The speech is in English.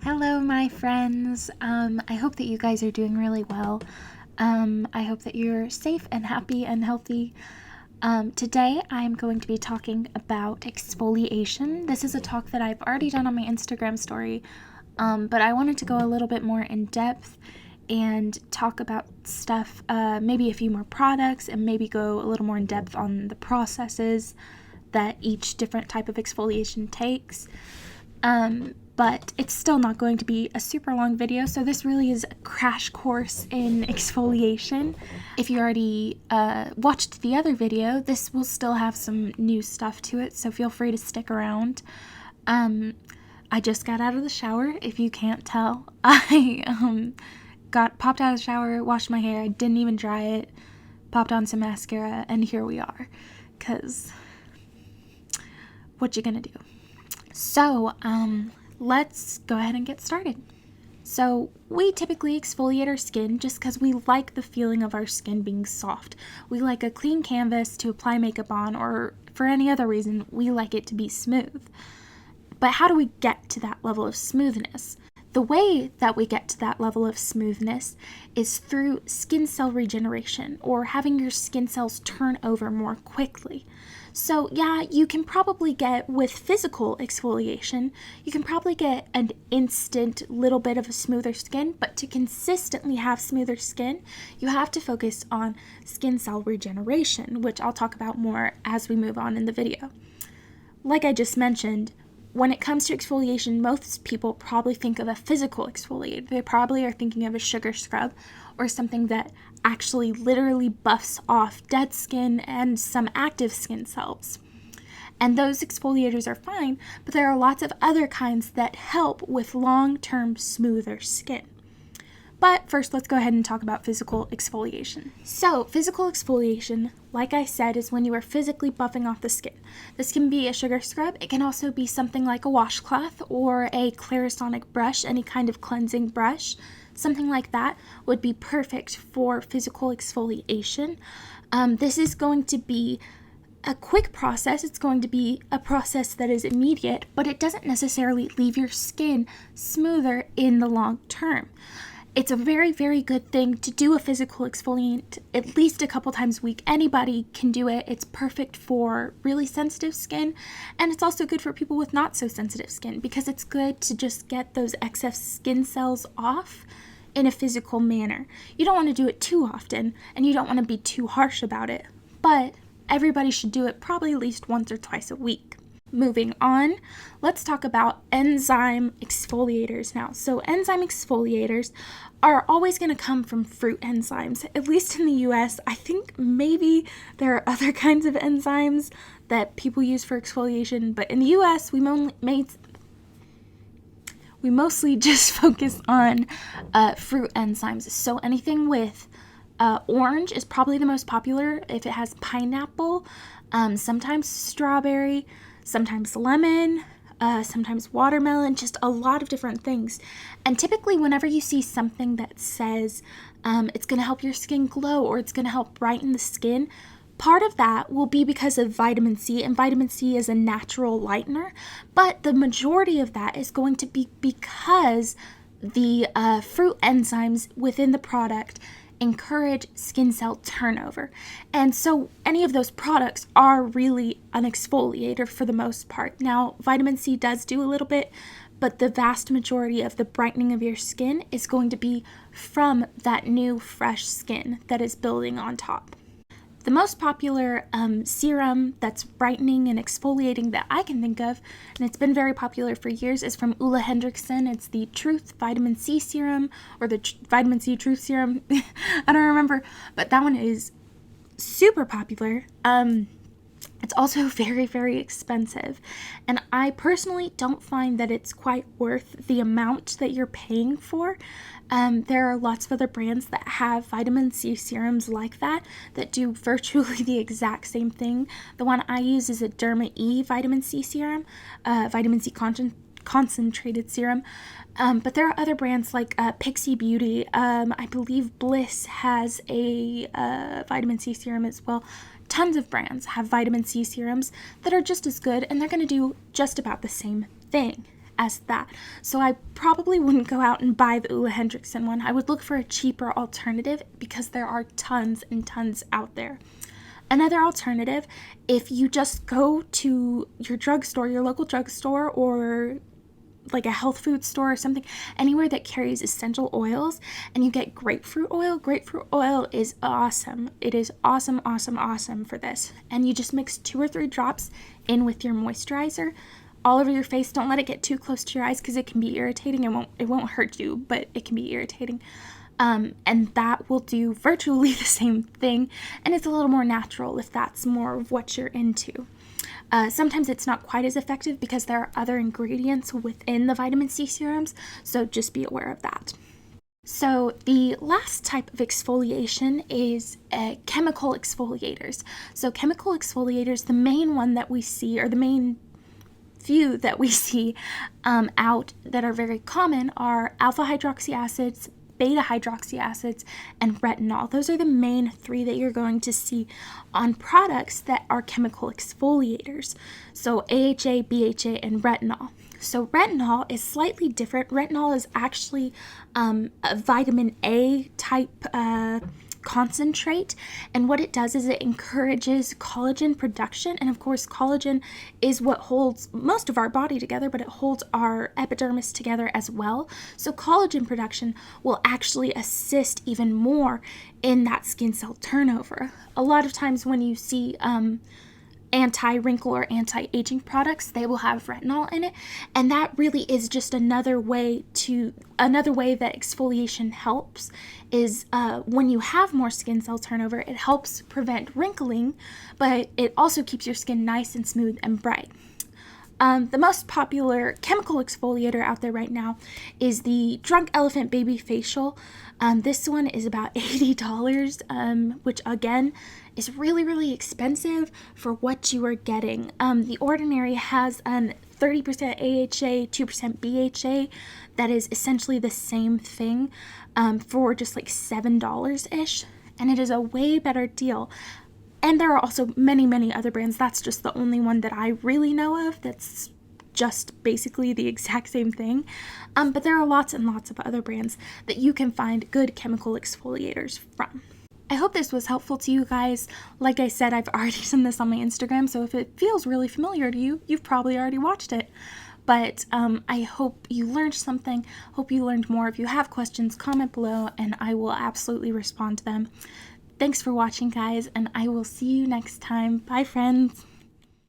Hello, my friends. I hope that you guys are doing really well. I hope that you're safe and happy and healthy. Today, I'm going to be talking about exfoliation. This is a talk that I've already done on my Instagram story, but I wanted to go a little bit more in depth and talk about stuff, maybe a few more products, and maybe go a little more in depth on the processes that each different type of exfoliation takes. But it's still not going to be a super long video, so this really is a crash course in exfoliation. If you already watched the other video, this will still have some new stuff to it, so feel free to stick around. I just got out of the shower, if you can't tell. I popped out of the shower, washed my hair, I didn't even dry it, popped on some mascara, and here we are. 'Cause what you gonna do? So, let's go ahead and get started. So we typically exfoliate our skin just because we like the feeling of our skin being soft. We like a clean canvas to apply makeup on, or for any other reason, we like it to be smooth. But how do we get to that level of smoothness? The way that we get to that level of smoothness is through skin cell regeneration, or having your skin cells turn over more quickly. So yeah, you can probably get, with physical exfoliation, you can probably get an instant little bit of a smoother skin, but to consistently have smoother skin, you have to focus on skin cell regeneration, which I'll talk about more as we move on in the video. Like I just mentioned, when it comes to exfoliation, most people probably think of a physical exfoliate. They probably are thinking of a sugar scrub or something that actually literally buffs off dead skin and some active skin cells. And those exfoliators are fine, but there are lots of other kinds that help with long-term smoother skin. But first, let's go ahead and talk about physical exfoliation. So, physical exfoliation, like I said, is when you are physically buffing off the skin. This can be a sugar scrub. It can also be something like a washcloth or a Clarisonic brush, any kind of cleansing brush. Something like that would be perfect for physical exfoliation. This is going to be a quick process. It's going to be a process that is immediate, but it doesn't necessarily leave your skin smoother in the long term. It's a very, very good thing to do a physical exfoliant at least a couple times a week. Anybody can do it. It's perfect for really sensitive skin, and it's also good for people with not so sensitive skin because it's good to just get those excess skin cells off in a physical manner. You don't want to do it too often, and you don't want to be too harsh about it, but everybody should do it probably at least once or twice a week. Moving on, let's talk about enzyme exfoliators now. So enzyme exfoliators are always going to come from fruit enzymes, at least in the US. I think maybe there are other kinds of enzymes that people use for exfoliation, but in the US, we mostly just focus on fruit enzymes. So anything with orange is probably the most popular if it has pineapple, sometimes strawberry, sometimes lemon, sometimes watermelon, just a lot of different things. And typically whenever you see something that says it's going to help your skin glow or it's going to help brighten the skin, part of that will be because of vitamin C, and vitamin C is a natural lightener, but the majority of that is going to be because the fruit enzymes within the product encourage skin cell turnover. And so any of those products are really an exfoliator for the most part. Now, vitamin C does do a little bit, but the vast majority of the brightening of your skin is going to be from that new fresh skin that is building on top. The most popular serum that's brightening and exfoliating that I can think of, and it's been very popular for years, is from Ole Henriksen. It's the Truth Vitamin C Serum, or the Vitamin C Truth Serum. I don't remember, but that one is super popular. It's also very, very expensive, and I personally don't find that it's quite worth the amount that you're paying for. There are lots of other brands that have vitamin C serums like that do virtually the exact same thing. The one I use is a Derma E vitamin C serum, vitamin C concentrated serum. But there are other brands like Pixie Beauty. I believe Bliss has a vitamin C serum as well. Tons of brands have vitamin C serums that are just as good, and they're going to do just about the same thing. as that. So I probably wouldn't go out and buy the Ole Hendrickson one. I would look for a cheaper alternative because there are tons and tons out there. Another alternative, if you just go to your drugstore, your local drugstore, or like a health food store or something, anywhere that carries essential oils, and you get grapefruit oil. Grapefruit oil is awesome. It is awesome, awesome, awesome for this. And you just mix 2 or 3 drops in with your moisturizer all over your face. Don't let it get too close to your eyes because it can be irritating. It won't hurt you, but it can be irritating. And that will do virtually the same thing, and it's a little more natural if that's more of what you're into. Sometimes it's not quite as effective because there are other ingredients within the vitamin C serums, so just be aware of that. So the last type of exfoliation is chemical exfoliators. So chemical exfoliators, the main one that we see, or the main few that we see out that are very common, are alpha hydroxy acids, beta hydroxy acids, and retinol. Those are the main 3 that you're going to see on products that are chemical exfoliators. So AHA, BHA, and retinol. So retinol is slightly different. Retinol is actually a vitamin A type concentrate, and what it does is it encourages collagen production, and of course collagen is what holds most of our body together, but it holds our epidermis together as well. So collagen production will actually assist even more in that skin cell turnover. A lot of times when you see anti-wrinkle or anti-aging products, they will have retinol in it, and that really is just another way that exfoliation helps is when you have more skin cell turnover, it helps prevent wrinkling, but it also keeps your skin nice and smooth and bright. The most popular chemical exfoliator out there right now is the Drunk Elephant Baby Facial. This one is about $80, which again is really, really expensive for what you are getting. The Ordinary has an 30% AHA, 2% BHA that is essentially the same thing for just like $7-ish, and it is a way better deal. And there are also many, many other brands. That's just the only one that I really know of that's just basically the exact same thing. But there are lots and lots of other brands that you can find good chemical exfoliators from. I hope this was helpful to you guys. Like I said, I've already done this on my Instagram, so if it feels really familiar to you, you've probably already watched it. But I hope you learned something, hope you learned more. If you have questions, comment below, and I will absolutely respond to them. Thanks for watching, guys, and I will see you next time. Bye, friends.